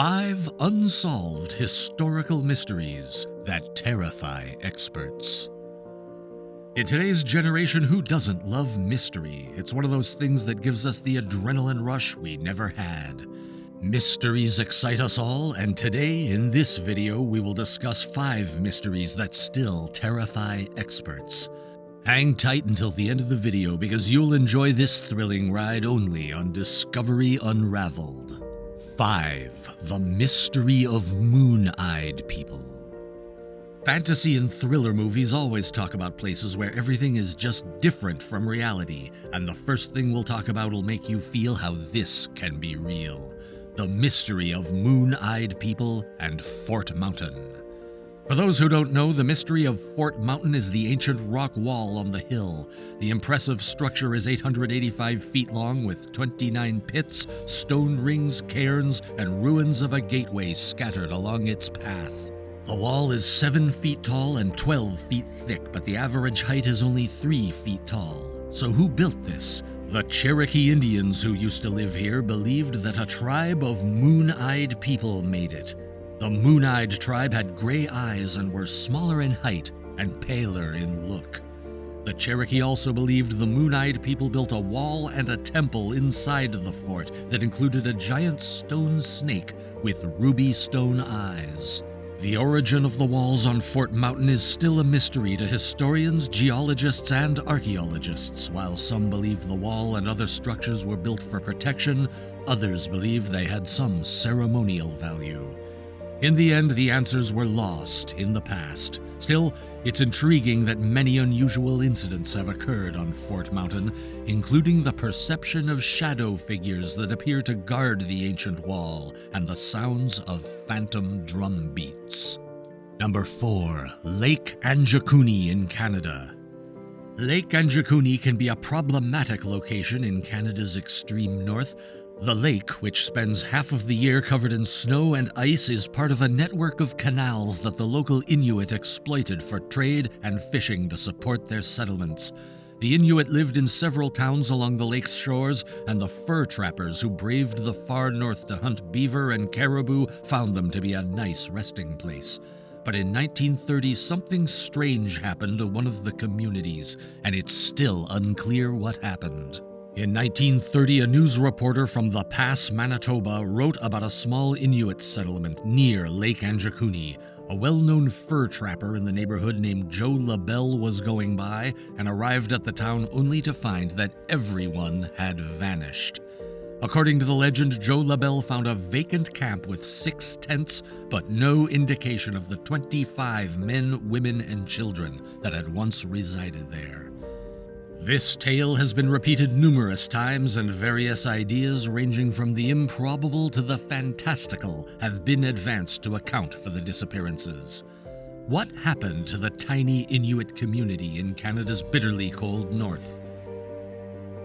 5 unsolved historical mysteries that terrify experts. In today's generation, who doesn't love mystery? It's one of those things that gives us the adrenaline rush we never had. Mysteries excite us all, and today, in this video, we will discuss 5 mysteries that still terrify experts. Hang tight until the end of the video because you'll enjoy this thrilling ride only on Discovery Unraveled. 5. The Mystery of Moon-Eyed People. Fantasy and thriller movies always talk about places where everything is just different from reality, and the first thing we'll talk about will make you feel how this can be real. The mystery of Moon-Eyed People and Fort Mountain. For those who don't know, the mystery of Fort Mountain is the ancient rock wall on the hill. The impressive structure is 885 feet long with 29 pits, stone rings, cairns, and ruins of a gateway scattered along its path. The wall is 7 feet tall and 12 feet thick, but the average height is only 3 feet tall. So who built this? The Cherokee Indians who used to live here believed that a tribe of moon-eyed people made it. The moon-eyed tribe had gray eyes and were smaller in height and paler in look. The Cherokee also believed the moon-eyed people built a wall and a temple inside the fort that included a giant stone snake with ruby stone eyes. The origin of the walls on Fort Mountain is still a mystery to historians, geologists, and archaeologists. While some believe the wall and other structures were built for protection, others believe they had some ceremonial value. In the end, the answers were lost in the past. Still, it's intriguing that many unusual incidents have occurred on Fort Mountain, including the perception of shadow figures that appear to guard the ancient wall and the sounds of phantom drum beats. Number 4. Lake Anjikuni in Canada. Lake Anjikuni can be a problematic location in Canada's extreme north. The lake, which spends half of the year covered in snow and ice, is part of a network of canals that the local Inuit exploited for trade and fishing to support their settlements. The Inuit lived in several towns along the lake's shores, and the fur trappers who braved the far north to hunt beaver and caribou found them to be a nice resting place. But in 1930, something strange happened to one of the communities, and it's still unclear what happened. In 1930, a news reporter from The Pass, Manitoba, wrote about a small Inuit settlement near Lake Anjikuni. A well-known fur trapper in the neighborhood named Joe LaBelle was going by and arrived at the town only to find that everyone had vanished. According to the legend, Joe LaBelle found a vacant camp with 6 tents, but no indication of the 25 men, women, and children that had once resided there. This tale has been repeated numerous times, and various ideas ranging from the improbable to the fantastical have been advanced to account for the disappearances. What happened to the tiny Inuit community in Canada's bitterly cold north?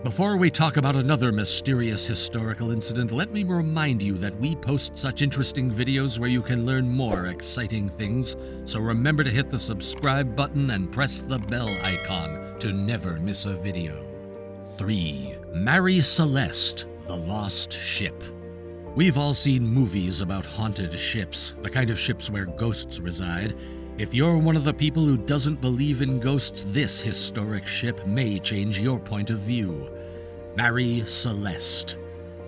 Before we talk about another mysterious historical incident, let me remind you that we post such interesting videos where you can learn more exciting things, so remember to hit the subscribe button and press the bell icon to never miss a video. 3. Mary Celeste, the Lost Ship. We've all seen movies about haunted ships, the kind of ships where ghosts reside. If you're one of the people who doesn't believe in ghosts, this historic ship may change your point of view. Mary Celeste.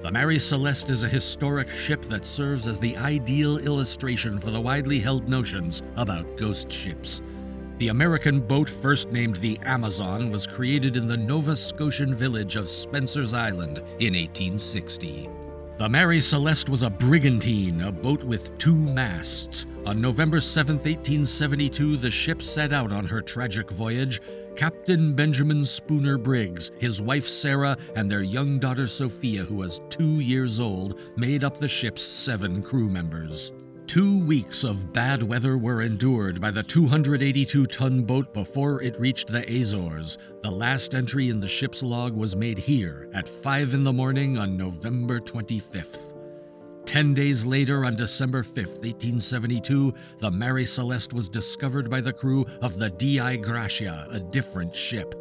The Mary Celeste is a historic ship that serves as the ideal illustration for the widely held notions about ghost ships. The American boat, first named the Amazon, was created in the Nova Scotian village of Spencer's Island in 1860. The Mary Celeste was a brigantine, a boat with 2 masts. On November 7, 1872, the ship set out on her tragic voyage. Captain Benjamin Spooner Briggs, his wife Sarah, and their young daughter Sophia, who was 2 years old, made up the ship's 7 crew members. 2 weeks of bad weather were endured by the 282-ton boat before it reached the Azores. The last entry in the ship's log was made here at 5 in the morning on November 25th. 10 days later, on December 5th, 1872, the Mary Celeste was discovered by the crew of the D.I. Gracia, a different ship.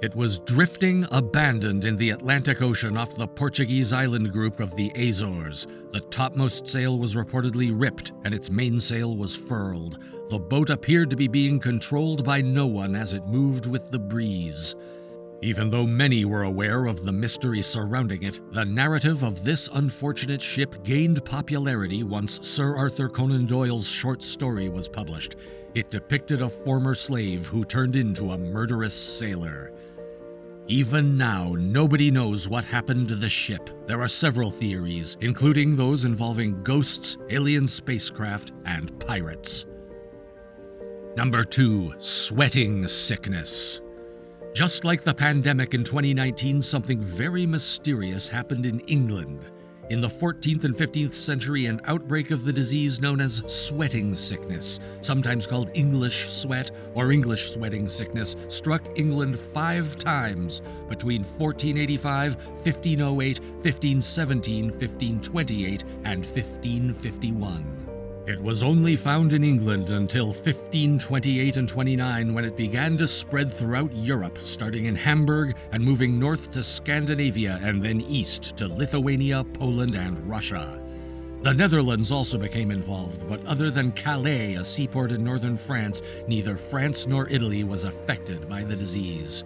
It was drifting abandoned in the Atlantic Ocean off the Portuguese island group of the Azores. The topmost sail was reportedly ripped, and its mainsail was furled. The boat appeared to be being controlled by no one as it moved with the breeze. Even though many were aware of the mystery surrounding it, the narrative of this unfortunate ship gained popularity once Sir Arthur Conan Doyle's short story was published. It depicted a former slave who turned into a murderous sailor. Even now, nobody knows what happened to the ship. There are several theories, including those involving ghosts, alien spacecraft, and pirates. Number 2. Sweating sickness. Just like the pandemic in 2019, something very mysterious happened in England. In the 14th and 15th century, an outbreak of the disease known as sweating sickness, sometimes called English sweat or English sweating sickness, struck England 5 times between 1485, 1508, 1517, 1528, and 1551. It was only found in England until 1528 and 29 when it began to spread throughout Europe, starting in Hamburg and moving north to Scandinavia and then east to Lithuania, Poland, and Russia. The Netherlands also became involved, but other than Calais, a seaport in northern France, neither France nor Italy was affected by the disease.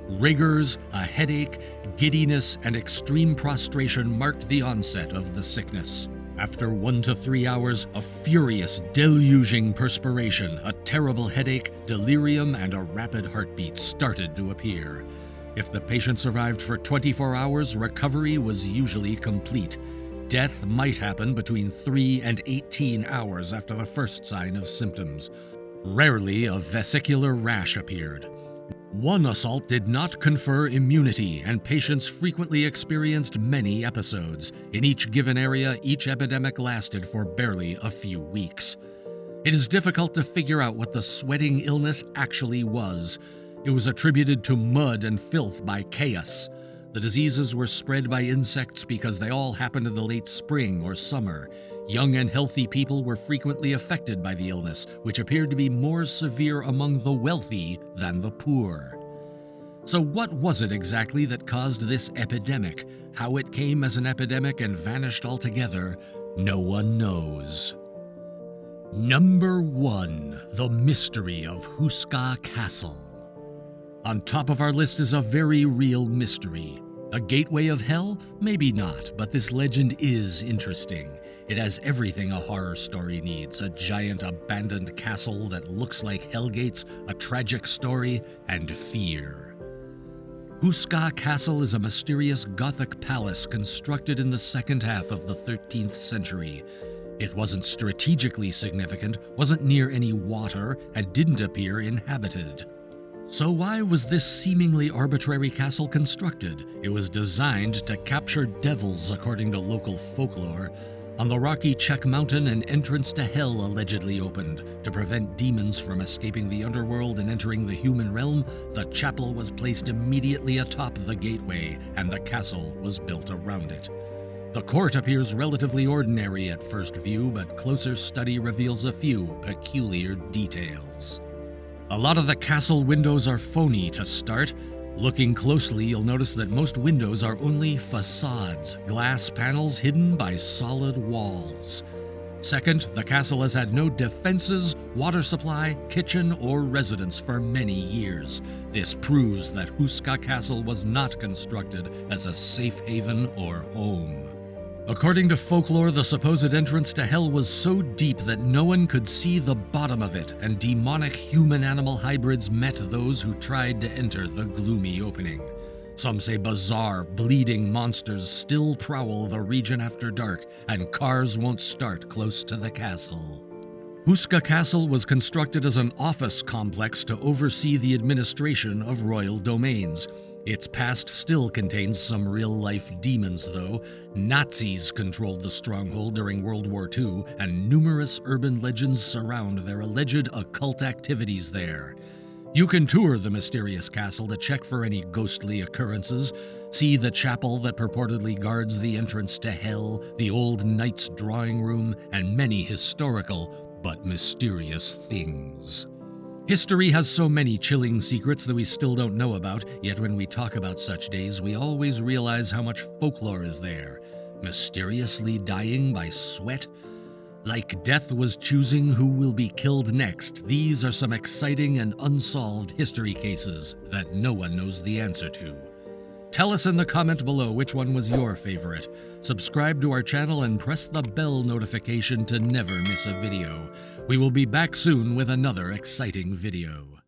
Rigors, a headache, giddiness, and extreme prostration marked the onset of the sickness. After 1 to 3 hours, a furious, deluging perspiration, a terrible headache, delirium, and a rapid heartbeat started to appear. If the patient survived for 24 hours, recovery was usually complete. Death might happen between 3 and 18 hours after the first sign of symptoms. Rarely, a vesicular rash appeared. One assault did not confer immunity, and patients frequently experienced many episodes. In each given area, each epidemic lasted for barely a few weeks. It is difficult to figure out what the sweating illness actually was. It was attributed to mud and filth by chaos. The diseases were spread by insects because they all happened in the late spring or summer. Young and healthy people were frequently affected by the illness, which appeared to be more severe among the wealthy than the poor. So what was it exactly that caused this epidemic? How it came as an epidemic and vanished altogether, no one knows. Number 1. The mystery of Huska Castle. On top of our list is a very real mystery. A gateway of hell? Maybe not, but this legend is interesting. It has everything a horror story needs: a giant abandoned castle that looks like hellgates, a tragic story, and fear. Huska Castle is a mysterious Gothic palace constructed in the second half of the 13th century. It wasn't strategically significant, wasn't near any water, and didn't appear inhabited. So why was this seemingly arbitrary castle constructed? It was designed to capture devils, according to local folklore. On the rocky Czech mountain, an entrance to hell allegedly opened. To prevent demons from escaping the underworld and entering the human realm, the chapel was placed immediately atop the gateway, and the castle was built around it. The court appears relatively ordinary at first view, but closer study reveals a few peculiar details. A lot of the castle windows are phony to start. Looking closely, you'll notice that most windows are only facades, glass panels hidden by solid walls. Second, the castle has had no defenses, water supply, kitchen, or residence for many years. This proves that Huska Castle was not constructed as a safe haven or home. According to folklore, the supposed entrance to hell was so deep that no one could see the bottom of it, and demonic human-animal hybrids met those who tried to enter the gloomy opening. Some say bizarre, bleeding monsters still prowl the region after dark, and cars won't start close to the castle. Huska Castle was constructed as an office complex to oversee the administration of royal domains. Its past still contains some real-life demons, though. Nazis controlled the stronghold during World War II, and numerous urban legends surround their alleged occult activities there. You can tour the mysterious castle to check for any ghostly occurrences, see the chapel that purportedly guards the entrance to hell, the old knight's drawing room, and many historical but mysterious things. History has so many chilling secrets that we still don't know about, yet when we talk about such days, we always realize how much folklore is there. Mysteriously dying by sweat? Like death was choosing who will be killed next, these are some exciting and unsolved history cases that no one knows the answer to. Tell us in the comment below which one was your favorite. Subscribe to our channel and press the bell notification to never miss a video. We will be back soon with another exciting video.